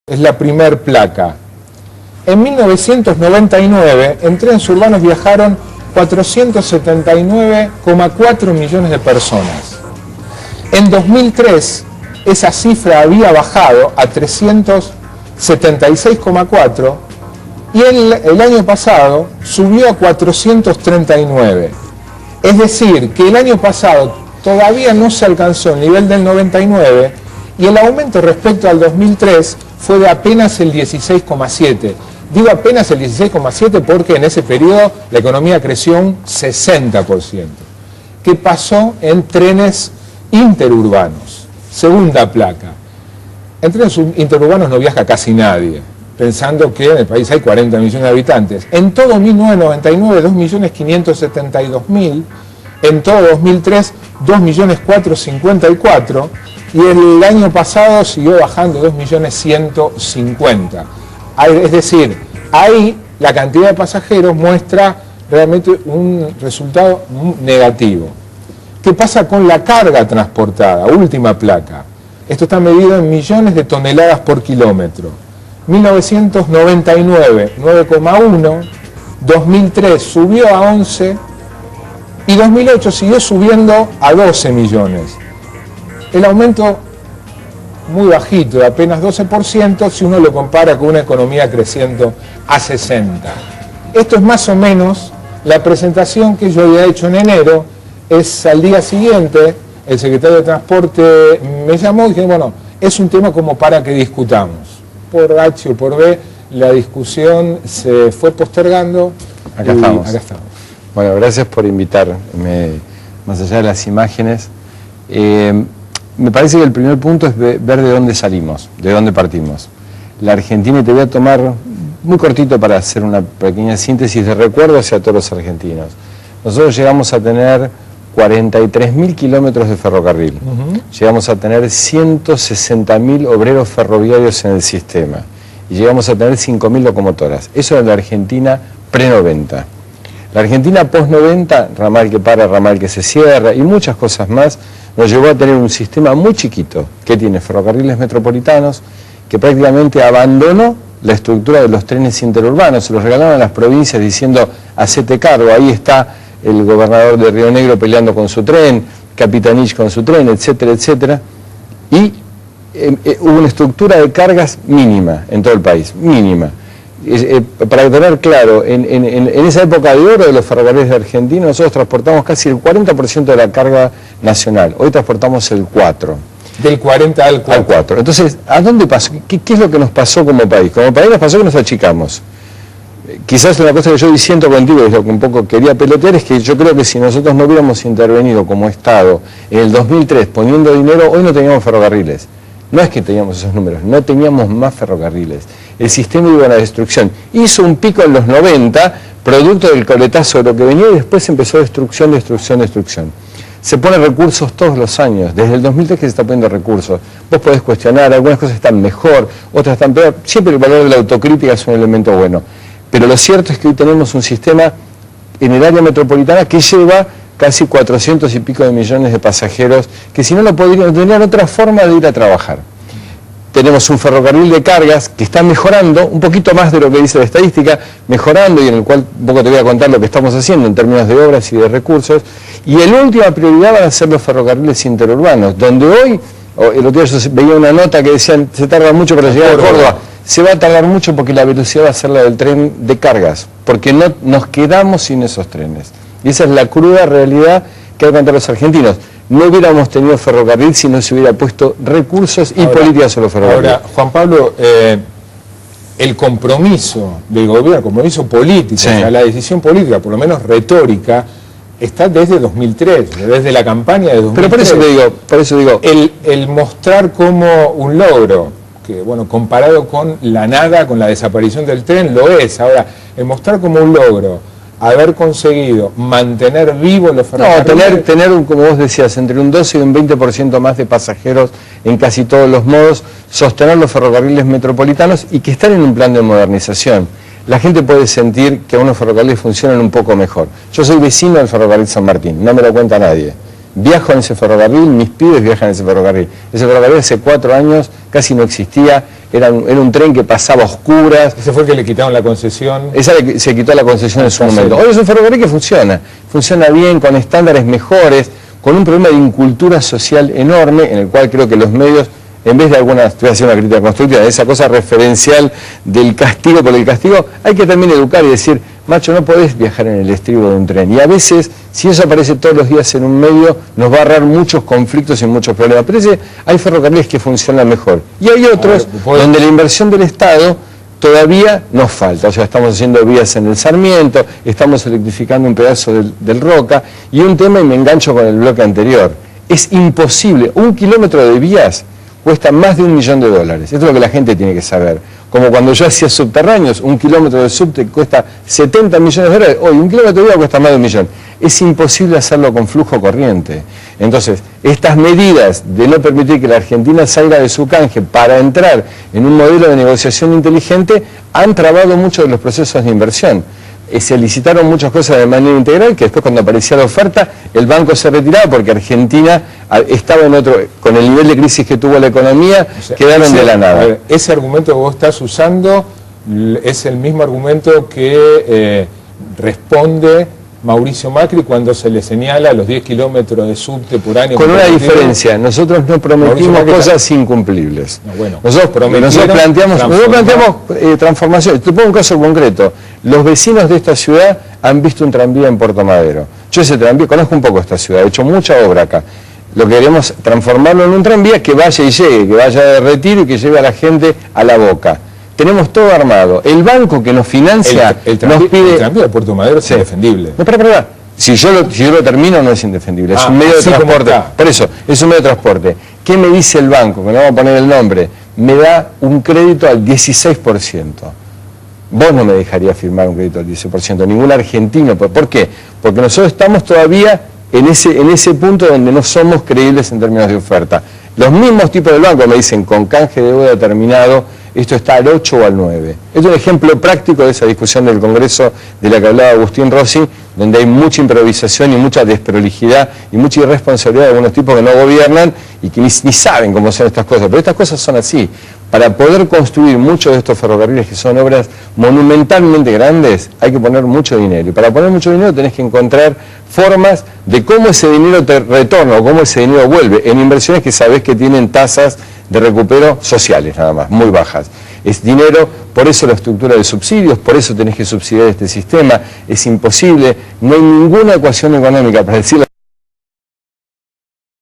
Es la primer placa. En 1999, en trenes urbanos viajaron 479,4 millones de personas. En 2003, esa cifra había bajado a 376,4 y el año pasado subió a 439. Es decir, que el año pasado todavía no se alcanzó el nivel del 99 y el aumento respecto al 2003 fue de apenas el 16,7. Digo apenas el 16,7 porque en ese periodo la economía creció un 60%. ¿Qué pasó en trenes interurbanos? Segunda placa. En trenes interurbanos no viaja casi nadie, pensando que en el país hay 40 millones de habitantes. En todo 1999, 2.572.000. En todo 2003, 2.454.000. Y el año pasado siguió bajando 2.150.000. Es decir, ahí la cantidad de pasajeros muestra realmente un resultado negativo. ¿Qué pasa con la carga transportada? Última placa. Esto está medido en millones de toneladas por kilómetro. 1999, 9,1. 2003 subió a 11. Y 2008 siguió subiendo a 12 millones. El aumento muy bajito, de apenas 12%, si uno lo compara con una economía creciendo a 60%. Esto es más o menos la presentación que yo había hecho en enero. Es al día siguiente, el secretario de Transporte me llamó y dije, bueno, es un tema como para que discutamos. Por H o por B, la discusión se fue postergando. Acá estamos. Bueno, gracias por invitarme, más allá de las imágenes. Me parece que el primer punto es ver de dónde salimos, de dónde partimos. La Argentina, y te voy a tomar muy cortito para hacer una pequeña síntesis de recuerdo hacia todos los argentinos. Nosotros llegamos a tener 43.000 kilómetros de ferrocarril, llegamos a tener 160.000 obreros ferroviarios en el sistema y llegamos a tener 5.000 locomotoras. Eso era la Argentina pre-90. La Argentina post-90, ramal que para, ramal que se cierra y muchas cosas más, nos llevó a tener un sistema muy chiquito que tiene ferrocarriles metropolitanos, que prácticamente abandonó la estructura de los trenes interurbanos, se los regalaron a las provincias diciendo, hacete cargo, ahí está el gobernador de Río Negro peleando con su tren, Capitanich con su tren, etcétera, etcétera, y hubo una estructura de cargas mínima en todo el país, mínima. Para tener claro, en esa época de oro de los ferrocarriles de Argentina, nosotros transportamos casi el 40% de la carga nacional. Hoy transportamos el 4%. Del 40 al 4. Entonces, ¿a dónde pasó? ¿Qué es lo que nos pasó como país? Como país nos pasó que nos achicamos. Quizás una cosa que yo disiento contigo, es lo que un poco quería pelotear, es que yo creo que si nosotros no hubiéramos intervenido como Estado en el 2003 poniendo dinero, hoy no teníamos ferrocarriles. No es que teníamos esos números, no teníamos más ferrocarriles. El sistema iba a la destrucción. Hizo un pico en los 90, producto del coletazo de lo que venía, y después empezó destrucción, destrucción, destrucción. Se ponen recursos todos los años, desde el 2003 que se está poniendo recursos. Vos podés cuestionar, algunas cosas están mejor, otras están peor. Siempre el valor de la autocrítica es un elemento bueno. Pero lo cierto es que hoy tenemos un sistema en el área metropolitana que lleva casi 400 y pico de millones de pasajeros que si no lo podrían, tendrían otra forma de ir a trabajar. Tenemos un ferrocarril de cargas que está mejorando, un poquito más de lo que dice la estadística, mejorando, y en el cual un poco te voy a contar lo que estamos haciendo en términos de obras y de recursos. Y la última prioridad van a ser los ferrocarriles interurbanos, donde hoy, el otro día yo veía una nota que decían, se tarda mucho para llegar a Córdoba. Se va a tardar mucho porque la velocidad va a ser la del tren de cargas, porque no nos quedamos sin esos trenes. Y esa es la cruda realidad que hay que contar los argentinos. No hubiéramos tenido ferrocarril si no se hubiera puesto recursos y políticas sobre los ferrocarriles. Ahora, Juan Pablo, el compromiso del gobierno, el compromiso político, sí, o sea, la decisión política, por lo menos retórica, está desde 2003, desde la campaña de 2003. Pero por eso digo, el mostrar como un logro, que bueno, comparado con la nada, con la desaparición del tren, lo es. Ahora, el mostrar como un logro haber conseguido mantener vivos los ferrocarriles. No, tener, como vos decías, entre un 12 y un 20% más de pasajeros en casi todos los modos, sostener los ferrocarriles metropolitanos y que están en un plan de modernización. La gente puede sentir que unos ferrocarriles funcionan un poco mejor. Yo soy vecino del ferrocarril San Martín, no me lo cuenta nadie. Viajo en ese ferrocarril, mis pibes viajan en ese ferrocarril. Ese ferrocarril hace 4 años casi no existía, era un tren que pasaba a oscuras. Ese fue el que le quitaron la concesión. Se quitó la concesión en su momento. Hoy es un ferrocarril que funciona bien, con estándares mejores, con un problema de incultura social enorme, en el cual creo que los medios, en vez de alguna, estoy haciendo una crítica constructiva, de esa cosa referencial del castigo por el castigo, hay que también educar y decir, macho, no podés viajar en el estribo de un tren. Y a veces, si eso aparece todos los días en un medio, nos va a ahorrar muchos conflictos y muchos problemas. Pero hay ferrocarriles que funcionan mejor. Y hay otros donde la inversión del Estado todavía nos falta. O sea, estamos haciendo vías en el Sarmiento, estamos electrificando un pedazo del Roca, y un tema, y me engancho con el bloque anterior, es imposible. 1 kilómetro de vías cuesta más de $1 millón. Esto es lo que la gente tiene que saber. Como cuando yo hacía subterráneos, 1 kilómetro de subte cuesta $70 millones. Hoy 1 kilómetro de vía cuesta más de $1 millón. Es imposible hacerlo con flujo corriente. Entonces, estas medidas de no permitir que la Argentina salga de su canje para entrar en un modelo de negociación inteligente han trabado mucho de los procesos de inversión. Se licitaron muchas cosas de manera integral, que después cuando aparecía la oferta, el banco se retiraba porque Argentina estaba en otro, con el nivel de crisis que tuvo la economía, o sea, quedaron de la nada. Ver, ese argumento que vos estás usando es el mismo argumento que responde Mauricio Macri cuando se le señala los 10 kilómetros de subte por año. Con una diferencia, nosotros no prometimos cosas incumplibles. No, bueno, nosotros planteamos transformación. Te pongo un caso concreto. Los vecinos de esta ciudad han visto un tranvía en Puerto Madero. Yo ese tranvía, conozco un poco esta ciudad, he hecho mucha obra acá. Lo que queremos transformarlo en un tranvía que vaya y llegue, que vaya de Retiro y que lleve a la gente a La Boca. Tenemos todo armado. El banco que nos financia nos pide... El tranvía de Puerto Madero es indefendible. No, para. Si yo lo termino no es indefendible, es un medio de transporte. Por eso, es un medio de transporte. ¿Qué me dice el banco? Que no vamos a poner el nombre. Me da un crédito al 16%. Vos no me dejarías firmar un crédito al 16%, ningún argentino. ¿Por qué? Porque nosotros estamos todavía en ese punto donde no somos creíbles en términos de oferta. Los mismos tipos del banco me dicen, con canje de deuda determinado, esto está al 8 o al 9. Es un ejemplo práctico de esa discusión del Congreso de la que hablaba Agustín Rossi, donde hay mucha improvisación y mucha desprolijidad y mucha irresponsabilidad de algunos tipos que no gobiernan y que ni saben cómo son estas cosas. Pero estas cosas son así. Para poder construir muchos de estos ferrocarriles, que son obras monumentalmente grandes, hay que poner mucho dinero. Y para poner mucho dinero tenés que encontrar formas de cómo ese dinero te retorna o cómo ese dinero vuelve en inversiones que sabés que tienen tasas de recupero sociales nada más, muy bajas. Es dinero, por eso la estructura de subsidios, por eso tenés que subsidiar este sistema, es imposible, no hay ninguna ecuación económica para decirlo.